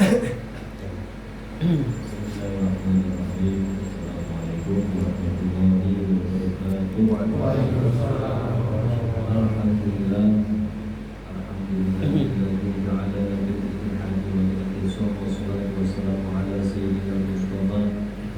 Bismillahirrahmanirrahim. Assalamualaikum warahmatullahi wabarakatuh. Waalaikumsalam. Alhamdulillah. Alhamdulillahilladzi ja'ala bil haji wal ihsan wa salatu wassalamu ala sayyidina Mustafa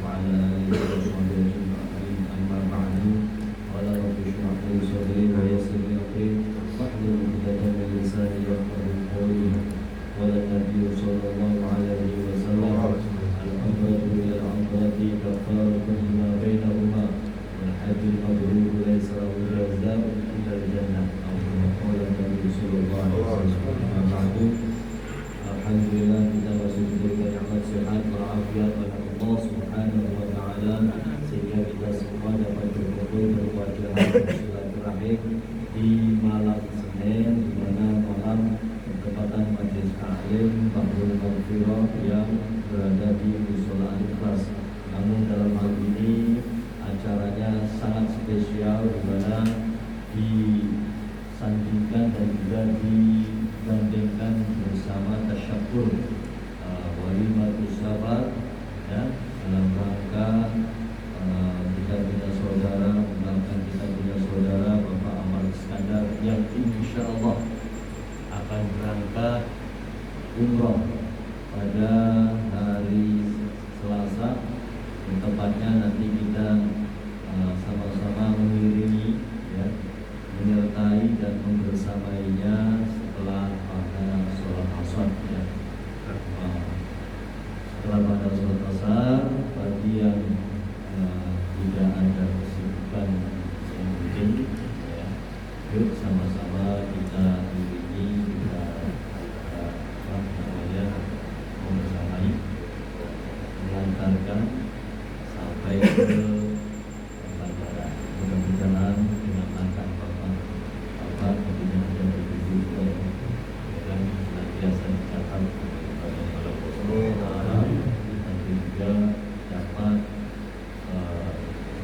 wa ala alihi wa sahbihi ajma'in. Amma ba'du. Qala rabbi shrah li sadri wa yassir li amri wahlul 'uqdatam min lisani yafqahu qawli. Qala Nabi sallallahu alaihi wasallam al-amratu ila al-amrati kafaratun lima bainahuma wal hajjul mabrur laysa lahu jazaa'un illa al-jannah. Qala Nabi sallallahu alaihi wasallam. Alhamdulillah, kita masih diberikan nikmat sehat walafiat oleh Allah Subhanahu wa taala sehingga kita semua dapat berkumpul berwajah silaturahim di malam Senin, di mana malam bertepatan majelis taklim Bahrul Maghfirah yang berada di Mushola Al-Ikhlas. Namun dalam hal ini acaranya sangat spesial, di mana disandingkan dan juga dibandingkan bersama tasyakur walimatus safar, ya, dalam rangka kita punya saudara, bahkan kita punya saudara Bapak Ahmad Iskandar yang insya Allah akan berangkat umroh pada hari Selasa. Tepatnya nanti kita sama-sama mengiringi, ya, menyertai dan membersamainya setelah pada sholat asar, ya. Setelah pada sholat asar, bagi yang tidak ada kesibukan yang mungkin, ya, yuk sama-sama kita iringi, kita membersamai, mengantarkan sampai ke bandara. Mudah-mudahan dengan langkah Bapak tentunya ada ibu-ibu dan senantiasa dicatat pada malam Rasulullah, dan juga dapat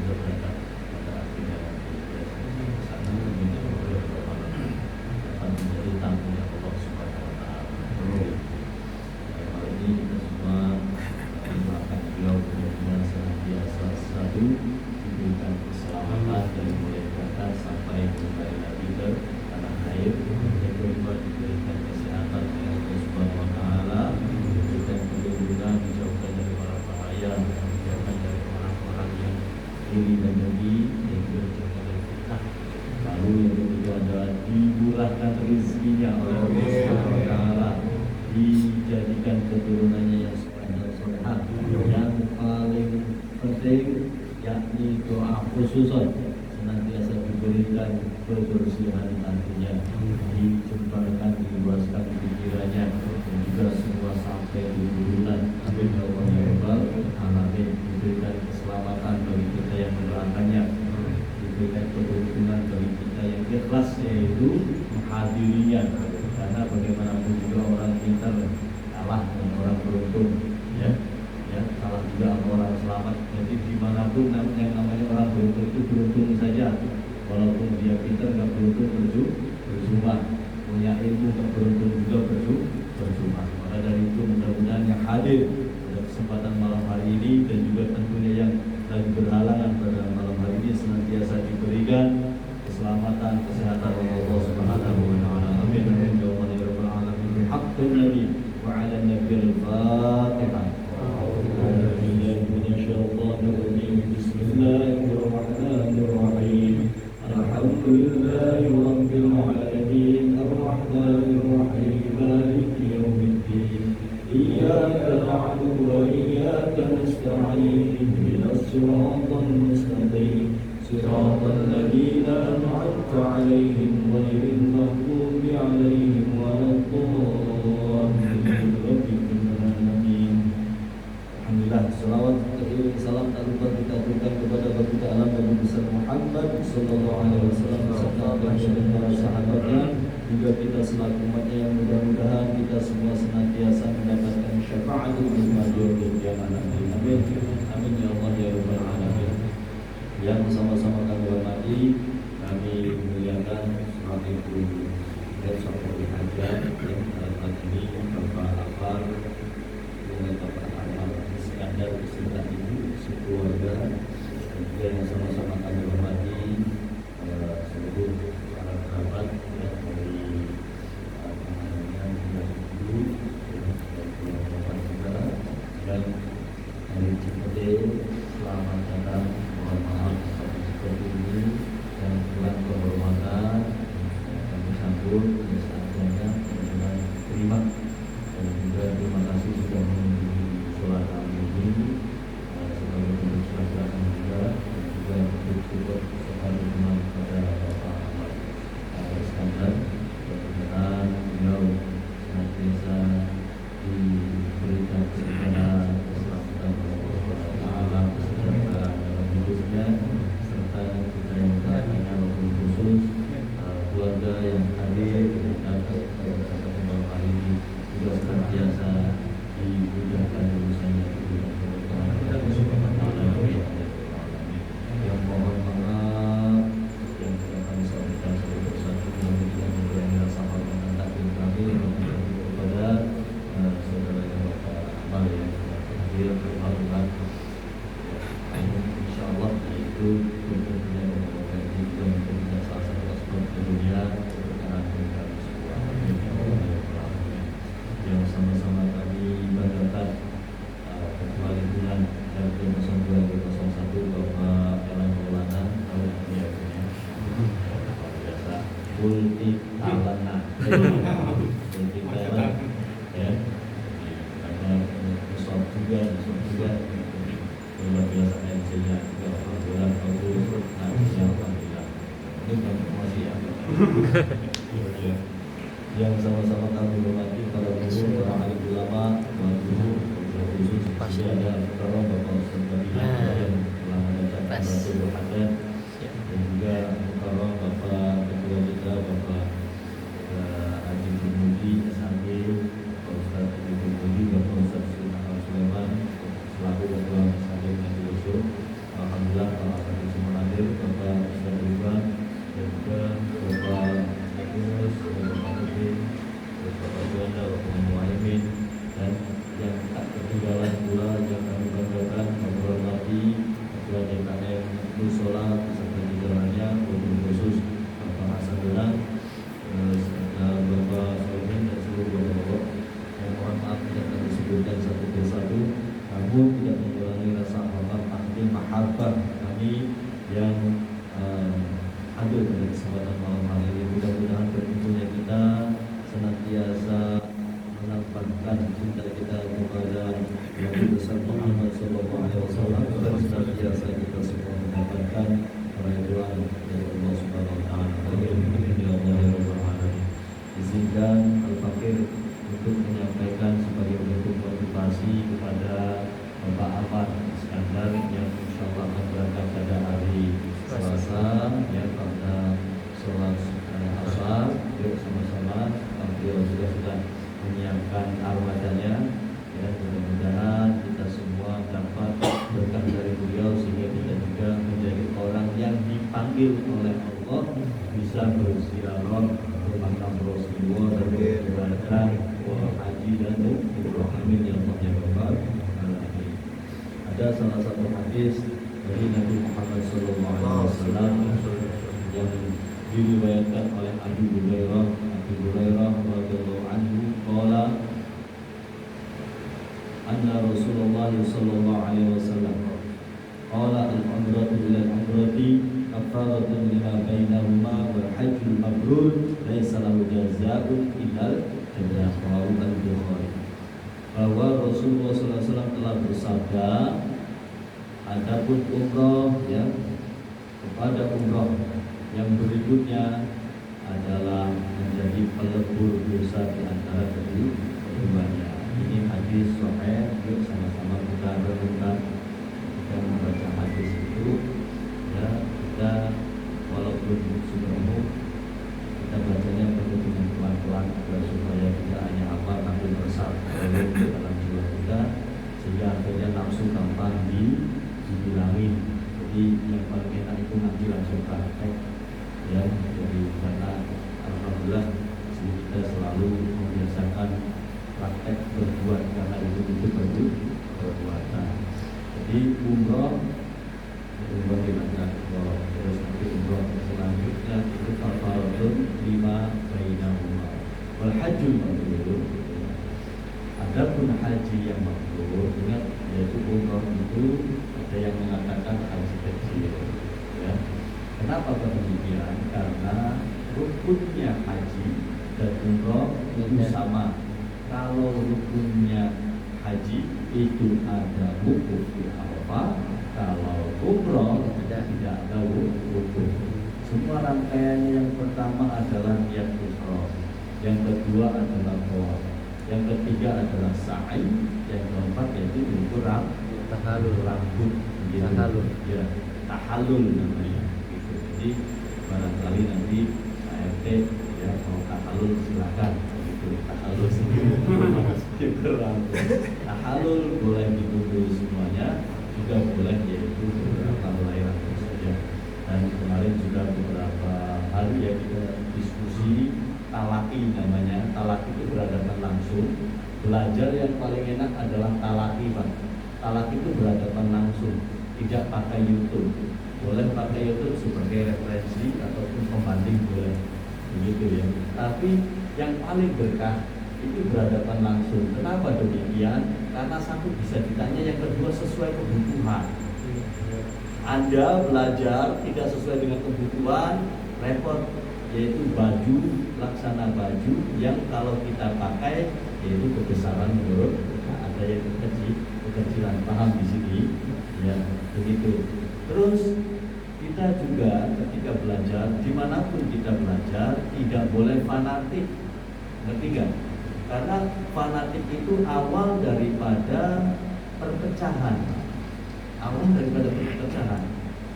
berangkat pada akhirnya di sana dapat menjadi tamunya Allah Subhanahu wa taala. Hari ini kita semua mendoakan beliau mudah-mudahan senantiasa satu diberikan keselamatan dari mulai berangkat sampai kembali lagi ke tanah air. Yang kedua diberikan kesehatan oleh Allah Subhanahu wa taala, diberikan perlindungan, dijauhkan dari para bahaya, dijauhkan dari orang-orang yang iri dan dengki, dan juga dijauhkan dari fitnah. Lalu yang ketiga adalah dimurahkan rezekinya oleh Allah Subhanahu wa taala, dijadikan keturunannya yang soleh. Yang paling penting yakni doa khususon senantiasa diberikan kebersihan hatinya, dijemparkan, diluaskan pikirannya, dan juga semua sampai di bulan. Amin ya Allah ya Rabbal alamin. Diberikan keselamatan bagi kita yang mendoakannya, diberikan keberuntungan bagi kita yang ikhlas, yaitu menghadirinya. Karena bagaimanapun juga orang pintar kalah dengan orang beruntung, ya, kalah juga sama orang selamat. Jadi dimanapun yang namanya orang beruntung itu beruntung saja, walaupun dia pintar nggak beruntung bercuma, punya ilmu nggak beruntung juga bercuma. Maka dari itu mudah-mudahan yang hadir pada kesempatan malam hari ini dan juga tentunya yang lagi berhalangan pada malam hari ini senantiasa diberikan keselamatan, kesehatan oleh Allah Subhanahu wa taala. Amin amin ya rabbal alamin. Haqqan nabi wa 'ala nabiyil fatihah. Bismillahirrahmanirrahim. Alhamdulillahi rabbil alamin. Ar-rahmanir rahim. Maliki yaumiddin. Iyyaka na'budu wa iyyaka nasta'in. Ihdinas siratal mustaqim. Siratal ladzina an'amta 'alaihim ghairil maghdubi 'alaihim waladdallin. Alhamdulillah, salawat salam tak lupa kita berikan kepada baginda alam Nabi besar Muhammad sallallahu alaihi wasallam beserta para sahabatnya, juga kita selaku umatnya yang mudah-mudahan kita semua senantiasa mendapatkan syafaatul majur di kiamat nanti. Amin. Amin ya Allah ya rabbal alamin. Yang sama-sama kami hormati, kami muliakan Ibu dan Saudari Haja yang dalam hal ini Bapak Afar juga luar biasa MC-nya juga alhamdulillah bagus. Nah, alhamdulillah. Ini bukan promosi ya. Yang sama-sama kami hormati para guru, para alim ulama, para guru, khusus pasti ada Bapak Ustaz Badillah yang telah mendatangkan Rasul Hadan dan juga Bapak Ketua kita Bapak Haji Budi SAG, Pak Ustaz Haji Budi, Bapak Ustaz Sulaiman selaku Ketua SAG Haji Rasul. Alhamdulillah para hadir semua hadir, Bapak Ustaz Ridwan dan juga Bapak Yunus, Bapak Nurdin, Bapak Juanda, Bapak Muhaimin, dan yang tak ketinggalan pula yang kami banggakan menghormati Ketua DKM Musola beserta jajarannya, wabil khusus Bapak Hasan Donang, Bapak Soemin dan seluruh bapak-bapak. Yang mohon maaf tidak akan disebutkan satu persatu, namun tidak mengurangi rasa hormat takdim mahabbah kami yang hadir pada kesempatan malam hari ini. Mudah-mudahan berkumpulnya kita senantiasa menampakkan cinta kita kepada Nabi besar Muhammad SAW dan senantiasa kita semua mendapatkan ridwan dari Allah Subhanahu Wa Taala. Izinkan Al-Fakir untuk menyampaikan sebagai bentuk motivasi kepada Bapak Ahmad Iskandar yang insyaallah akan berangkat pada hari Selasa yang pada sholat asar. Yuk sama-sama beliau juga sudah menyiapkan armadanya dan mudah-mudahan kita semua dapat berkah dari beliau sehingga kita juga menjadi orang yang dipanggil oleh Allah bisa berziarah ke makam Rasulullah dan beribadah haji dan umrah. Amin ya Allah ya Rabbal alamin. Ada salah satu hadis dari Nabi Muhammad SAW yang diriwayatkan oleh Abu Hurairah radhiyallahu anhu qala anna Rasulullah sallallahu alaihi wasallam qala al-umratu ila al-umrati kafaratun lima bainahuma wal hajjul mabrur laisa lahu jazaa'un illa jannah. Rawahu al-Bukhari. Bahwa Rasulullah sallallahu alaihi wasallam telah bersabda, adapun umrah ya, kepada umrah yang berikutnya adalah menjadi pelebur dosa di antara keduanya. Ini hadis sahih. Yuk sama-sama kita renungkan kita membaca hadis itu ya, kita walaupun sudah umum kita bacanya perlu dengan pelan-pelan supaya kita hanya hafal tapi meresap dalam jiwa kita sehingga akhirnya langsung gampang dibilangin. Jadi yang paling enak itu nanti langsung praktek ya. Jadi karena alhamdulillah kita selalu membiasakan praktek berbuat karena itu perbuatan. Jadi umroh bagaimana terus nanti umroh selanjutnya itu kafaratun lima bainahuma wal hajjul mabrur. Adapun haji yang mabrur, ingat yaitu umroh itu ada yang mengatakan haji kecil ya. Kenapa demikian? Karena rukunnya haji dan umroh itu sama. Kalau rukunnya haji itu ada wukuf di Arafah, kalau umroh tidak ada wukuf. Semua rangkaian yang pertama adalah niat ihram, yang kedua adalah tawaf, yang ketiga adalah sa'i, yang keempat yaitu ukur tahallul rambut, tahallul ya, tahallul namanya. Jadi barangkali nanti ART ya mau tahallul silakan gitu, tahallul sendiri tahallul boleh ditunggu semuanya, juga boleh yaitu beberapa helai rambut saja. Dan kemarin juga beberapa hari ya kita diskusi talaki namanya. Talaki itu berhadapan langsung. Belajar yang paling enak adalah talaki Pak. Talaki itu berhadapan langsung, tidak pakai YouTube. Boleh pakai YouTube sebagai referensi ataupun pembanding boleh, begitu ya. Tapi yang paling berkah itu berhadapan langsung. Kenapa demikian? Karena satu bisa ditanya, yang kedua sesuai kebutuhan. Anda belajar tidak sesuai dengan kebutuhan, repot, yaitu baju, laksana baju yang kalau kita pakai yaitu kebesaran menurut ada yang kecilan paham di sini ya begitu. Terus kita juga ketika belajar dimanapun kita belajar tidak boleh fanatik, ngerti gak? Karena fanatik itu awal daripada perpecahan.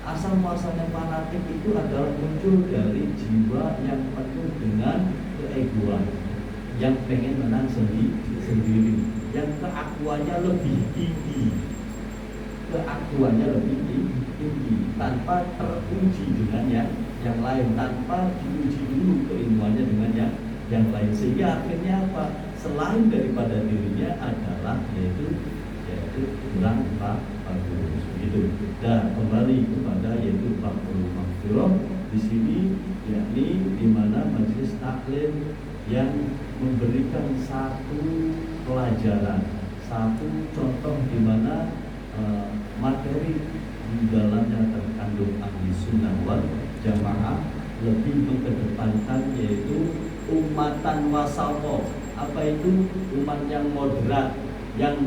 Asal muasalnya fanatik itu adalah muncul dari jiwa yang penuh dengan keegoan, yang pengen menang sendiri, yang keakuannya lebih tinggi, tanpa teruji dengan yang lain, tanpa diuji dulu keilmuannya dengan yang lain, sehingga akhirnya apa? Selain daripada dirinya adalah yaitu kurang bagus gitu. Dan kembali kepada yaitu Bahrul Maghfirah di sini, yakni di mana majelis taklim yang memberikan satu pelajaran, satu contoh di mana materi di dalamnya terkandung ahli sunnah wal jamaah lebih mengedepankan yaitu umatan wasatoh. Apa itu? Umat yang moderat, yang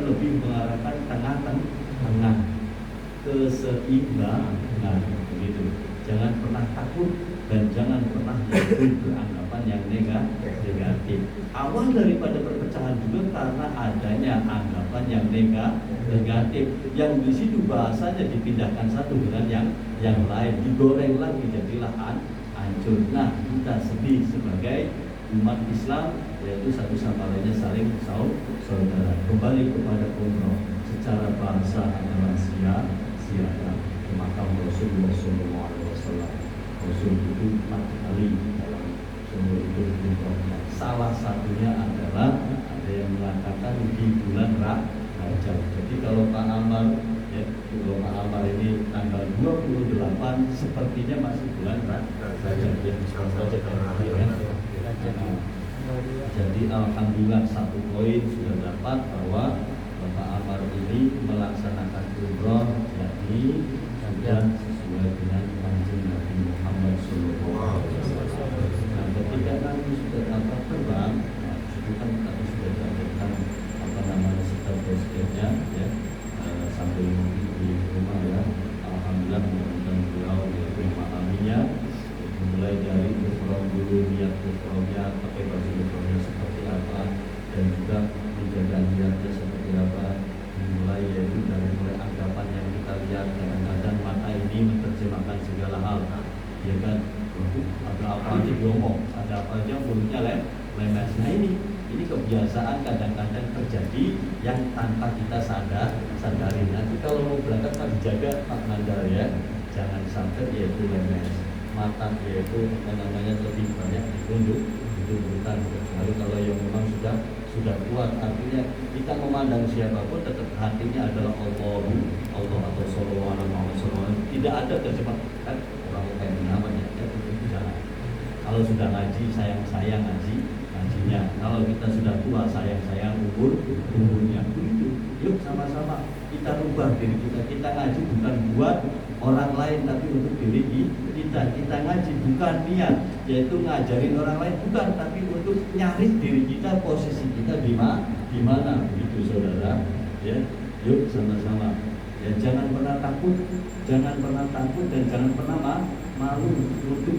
lebih mengarahkan tengah-tengah, keseimbangan begitu. Jangan pernah takut dan jangan pernah beranggapan yang negatif. Awal daripada perpecahan juga karena adanya anggapan yang negatif, yang di situ bahasanya dipindahkan satu dengan yang lain, digoreng lagi jadilah hancur. Nah, kita sedih sebagai umat Islam, yaitu satu sama lainnya saling saudara. Kembali kepada umroh, secara bahasa adalah siapa ke makam Rasulullah SAW. Rasul itu 4 kali dalam seumur hidup umrohnya. Salah satunya adalah ada yang mengatakan di bulan Rajab. Jadi kalau Pak Amar ini tanggal 28 sepertinya masih bulan Rajab ya. Jadi alhamdulillah satu poin sudah dapat bahwa Bapak Amar ini melaksanakan umroh, yakni sudah sesuai dengan kanjeng Nabi Muhammad SAW. Nah, ketika nanti sudah terbang, itu kan tadi sudah diajarkan sikap presidennya ya, sambil di rumah ya. Alhamdulillah mudah-mudahan beliau memahaminya. Mulai dari umroh dulu, niat umrohnya, pakai baju umrohnya seperti apa, dan juga menjaga niatnya seperti apa. Mulai anggapan yang kita lihat, kadang-kadang mata ini menerjemahkan segala hal, ya kan? Ada apa aja diomong, ada apa aja mulutnya lemes. Nah ini kebiasaan kadang-kadang terjadi yang tanpa kita sadari. Nanti kalau mau berangkat kan dijaga Pak Mandar ya, jangan sampai yaitu lemes. Mata yaitu lebih banyak ditundukkan, kecuali kalau yang memang sudah kuat, artinya kita memandang siapapun tetap hatinya adalah Allah atau Sallallahu. Tidak ada terjemah kan orang kayak namanya ya, itu jangan. Kalau sudah ngaji sayang ngajinya, kalau kita sudah tua sayang umurnya. Yuk sama-sama kita rubah diri kita ngaji bukan buat orang lain tapi untuk diri kita ngaji bukan niat yaitu ngajarin orang lain, bukan, tapi untuk nyaris diri kita, posisi kita di mana begitu saudara ya. Yuk sama-sama ya, jangan pernah takut dan jangan pernah malu untuk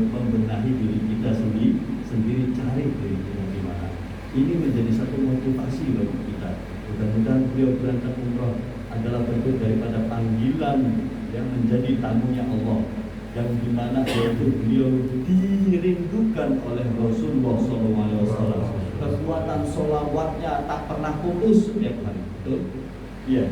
membenahi diri kita sendiri, cari diri kita di mana. Ini menjadi satu motivasi bagi kita. Mudah-mudahan beliau berangkat umroh adalah bentuk daripada panggilan yang menjadi tamunya Allah, yang dimana yaitu beliau dirindukan oleh Rasulullah SAW. Kekuatan sholawatnya tak pernah putus setiap hari, betul? Iya.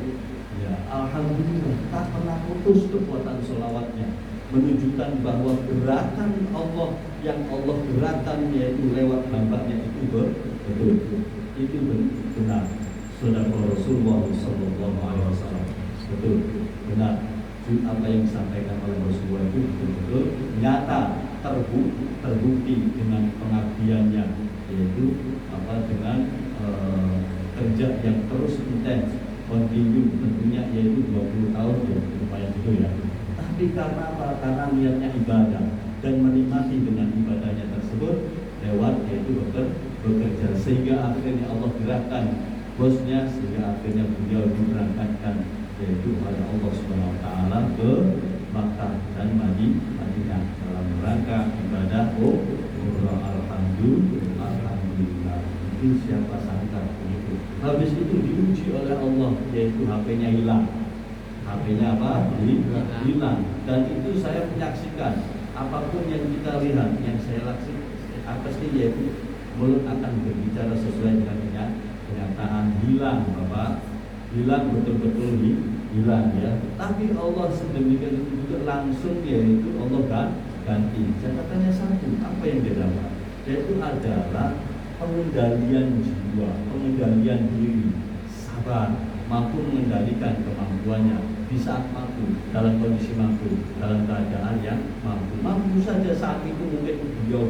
Ya, alhamdulillah tak pernah putus kekuatan sholawatnya, menunjukkan bahwa gerakan Allah yang Allah gerakan yaitu lewat hambanya itu betul, itu benar. Saudara Rasulullah SAW betul, benar. Apa yang disampaikan oleh Rasulullah itu betul-betul nyata, terbukti dengan pengabdiannya, yaitu dengan kerja yang terus intens, kontinu, tentunya yaitu 20 tahun ya, lumayan itu ya. Tapi karena apa? Karena niatnya ibadah dan menikmati dengan ibadahnya tersebut lewat yaitu bekerja, sehingga akhirnya Allah gerakkan bosnya, sehingga akhirnya beliau diberangkatkan yaitu oleh Allah Subhanahu Wa Taala ke Makkah dan Madinah dalam rangka ibadah umrah. Alhamdulillah. Mungkin siapa sangka begitu. Habis itu diuji oleh Allah, yaitu HP-nya hilang. HP-nya apa? Hilang. Dan itu saya menyaksikan apapun yang kita lihat, yang saya laksanakan pasti yaitu mulut akan berbicara sesuai dengan kenyataan. Hilang, Bapak. Hilang, betul-betul hilang ya. Tapi Allah sedemikian itu juga langsung yaitu Allah ganti. Catatannya satu, apa yang dia dapat? Yaitu adalah pengendalian jiwa, pengendalian diri, sabar, mampu mengendalikan kemampuannya di saat mampu, dalam kondisi mampu, dalam keadaan yang mampu saja saat itu mungkin beliau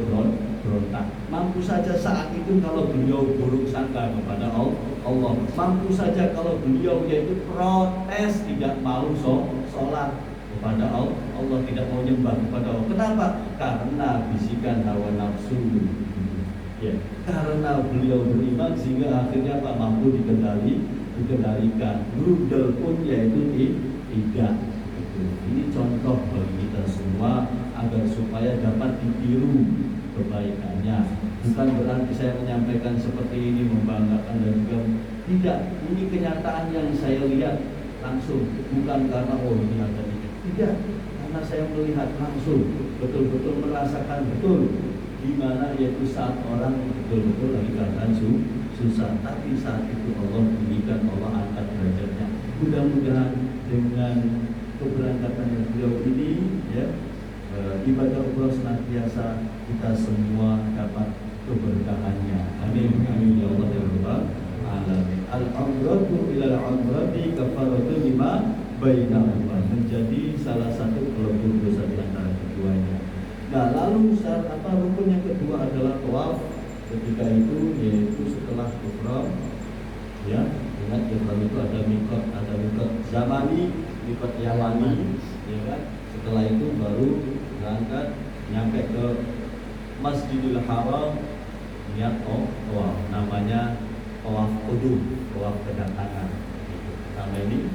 berontak, mampu saja saat itu kalau beliau buruk sangka kepada Allah, mampu saja kalau beliau yaitu protes tidak mau sholat kepada Allah, tidak mau nyembah kepada Allah. Kenapa? Karena bisikan hawa nafsu. Ya, karena beliau beriman sehingga akhirnya apa, mampu dikendalikan. Rudal pun yaitu tidak. Ini contoh bagi kita semua agar supaya dapat ditiru kebaikannya. Bukan berarti saya menyampaikan seperti ini membanggakan dan juga tidak. Ini kenyataan yang saya lihat langsung, bukan karena ini ada tidak, karena saya melihat langsung, betul-betul merasakan betul di mana yaitu saat orang betul-betul lagi keadaan susah, tapi saat itu Allah berikan, Allah angkat derajatnya. Mudah-mudahan dengan keberangkatan beliau ini ya, ibadah umrah senantiasa kita semua dapat keberkahannya. Amin amin ya Allah ya rabbal alamin. Al-umratu ila al-umrati kafaratu lima bainahuma, menjadi salah satu pelebur dosa di antara keduanya. Nah, lalu rukun yang kedua adalah tawaf. Ketika itu yaitu setelah ihram ya, ingat ihram itu ada mikot zamani, mikot yamani ya kan. Setelah itu baru berangkat nyampe ke Masjidil Haram, niat tawaf, namanya tawaf qudum, tawaf kedatangan. Nama ini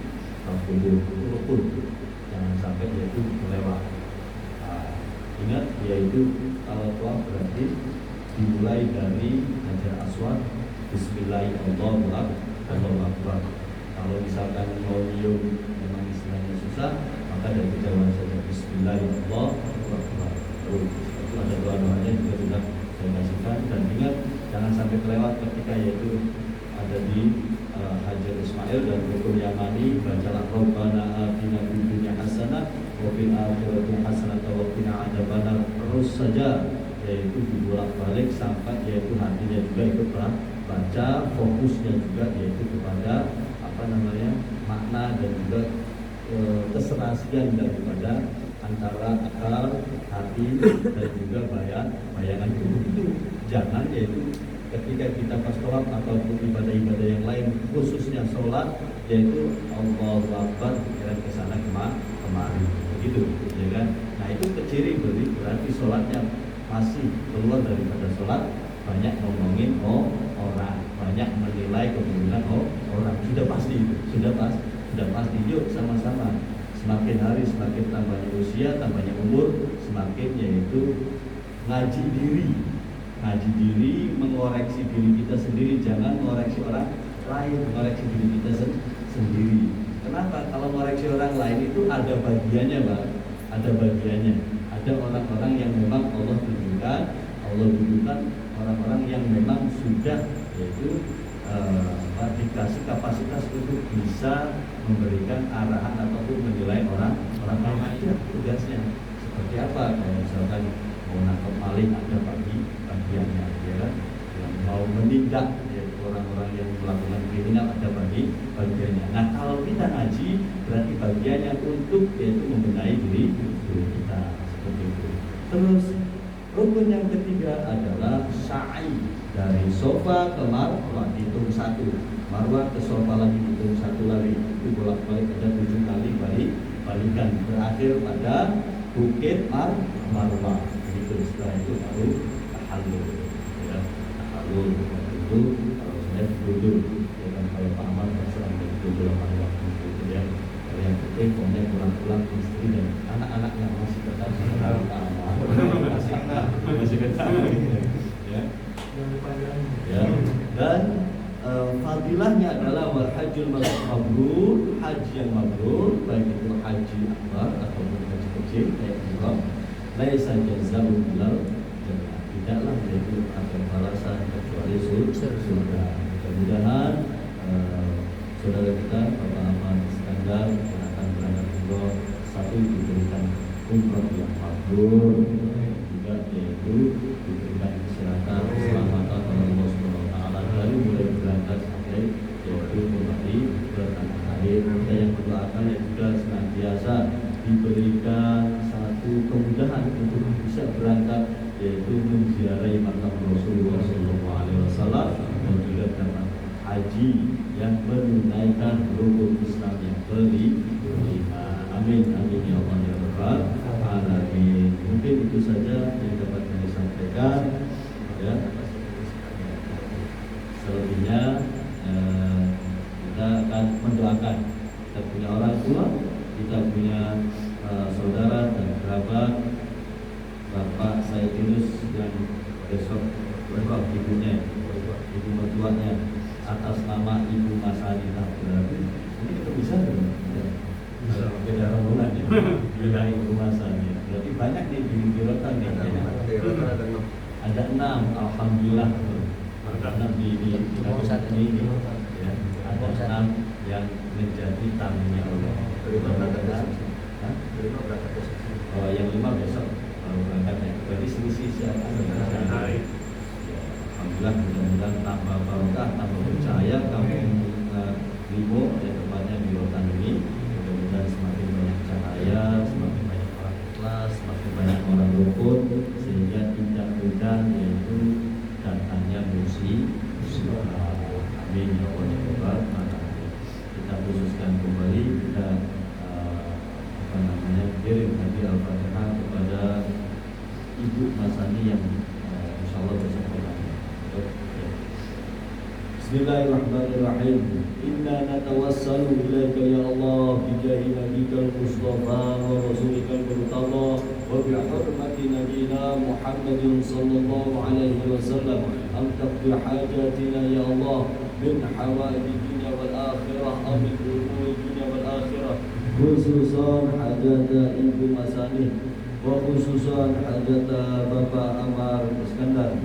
tawaf qudum, rukun, jangan sampai yaitu melewat. Ingat, yaitu kalau tawaf berarti dimulai dari Hajar Aswad, Bismillahirrahmanirrahim, Allahu Akbar. Kalau misalkan mau nyium memang istilahnya susah, maka dari kejauhan saja Bismillahirrahmanirrahim. Terus itu ada doa-doanya juga sudah saya kasihkan. Dan ingat, jangan sampai kelewat ketika yaitu ada di Hajar Ismail dan rukun Yamani. Bacalah Rabbana atina fid dunya hasanah wa fil akhirati hasanah wa qina adzabannar. Terus saja yaitu dibolak-balik sampai yaitu hatinya juga ikut baca, fokusnya juga yaitu kepada makna dan juga keserasian daripada antara akal, hati dan juga bayangan itu. Jangan yaitu ketika kita pas tawaf ataupun ibadah-ibadah yang lain, khususnya sholat, yaitu Allahu Akbar pikiran ke sana kemari, begitu, ya kan? Nah itu keciri berarti sholatnya masih keluar daripada sholat, banyak ngomongin orang, banyak menilai kepemimpinan orang, sudah pasti itu, sudah pasti. Yuk sama-sama, semakin hari semakin tambahnya usia, tambahnya umur, semakin yaitu ngaji diri, mengoreksi diri kita sendiri, jangan mengoreksi orang lain, mengoreksi diri kita sendiri. Kenapa? Kalau mengoreksi orang lain itu ada bagiannya, Pak. Ada bagiannya. Ada orang-orang yang memang Allah tunjukkan, orang-orang yang memang sudah yaitu dikasih kapasitas untuk bisa memberikan arahan ataupun menilai orang lain. Itu tugasnya. Seperti apa? Kayak misalkan mau nangkep maling ada bagiannya, ya kan? Yang mau menindak yaitu orang-orang yang melakukan kriminal ada bagiannya. Nah kalau kita ngaji berarti bagiannya untuk yaitu membenahi diri kita, seperti itu. Terus rukun yang ketiga adalah sa'i, dari Sofa ke Marwah dihitung 1, Marwah ke Sofa lagi dihitung 1 lagi, itu bolak-balik ada 7 kali balikan, berakhir pada Bukit Marwah. Setelah itu baru tahallul, ya, tahallul itu kalau saya duduk, ya kan, fadilahnya adalah wal hajjul mabrur, haji yang mabrur, baik itu haji akbar ataupun haji kecil kayak umrah, laisa jazaa'u illal jannah, tidaklah yaitu akan balasan kecuali surga. Mudah-mudahan saudara kita Bapak Ahmad Iskandar yang akan berangkat umroh satu diberikan umroh yang mabrur, juga yaitu diberikan kesehatan, keselamatan oleh Allah Subhanahu wa taala dari mulai berangkat sampai yaitu kembali ke tanah air. Kita yang berdoakan yang juga senantiasa diberikan satu kemudahan untuk bisa berangkat yaitu menziarahi makam Rasulullah SAW dan juga dapat haji yang menunaikan rukun Islam yang kelima. Amin amin ya Allah ya Rabbal alamin. Mungkin itu saja yang dapat kami sampaikan ya. Selebihnya kita akan mendoakan. Kita punya orang tua, kita punya saudara dan kerabat Bapak Said Yunus yang besok ibunya, ibu mertuanya atas nama Ibu Masalina. Berarti ini kita bisa beda rombongan ya, beda Ibu Masalina. Berarti banyak nih di rotan nih. Ada 6, alhamdulillah. Ada 6 di ini ya. Ada 6 yang menjadi tamunya Allah. Oh, yang 5 besok baru berangkat ya. Berarti selisih siapa? Alhamdulillah, mudah-mudahan tambah barokah, tambah percaya kamu Limo ya, tempatnya di rotan ini. Mudah-mudahan semakin banyak cahaya, semakin banyak orang ikhlas, semakin banyak orang rukun, sehingga tidak mudah yaitu datangnya musibah. Amin ya Allah ya Rabbal alamin. Kita khususkan kembali, kita kirim hadi al-fatihah kepada Ibu Masani yang insyaallah besok pulang. Bismillahirrahmanirrahim. Inna natawassalu ilaika ya Allah bi jahi nabiyikal mustafa wa rasulikal murtada wa bi hurmati nabiyina Muhammadin sallallahu alaihi wasallam an taqdi hajatina ya Allah min hawaijina wal akhirah amin dunya wal akhirah, khususan hajat Ibu Masani wa khususan hajat Bapak Amar Iskandar.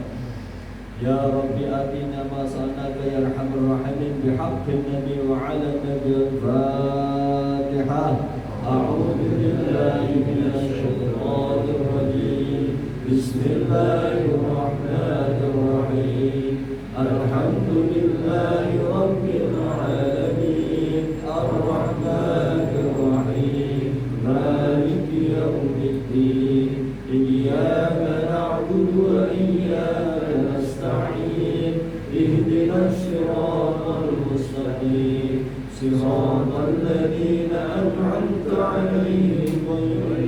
Ya Rabbi atina ma sa'alnaka ya arhamar rahimin bihaqqin nabi wa ala nabi al-fatihah. A'udzu billahi minasy syaithanir rajim. Bismillahirrahmanirrahim. Alhamdulillahi rabbil alamin. Ar-rahmanir rahim. Maliki yaumiddin. Iyyaka na'budu wa iyyaka nasta'in. Ihdinas siratal mustaqim. Siratal ladzina an'amta 'alaihim ghairil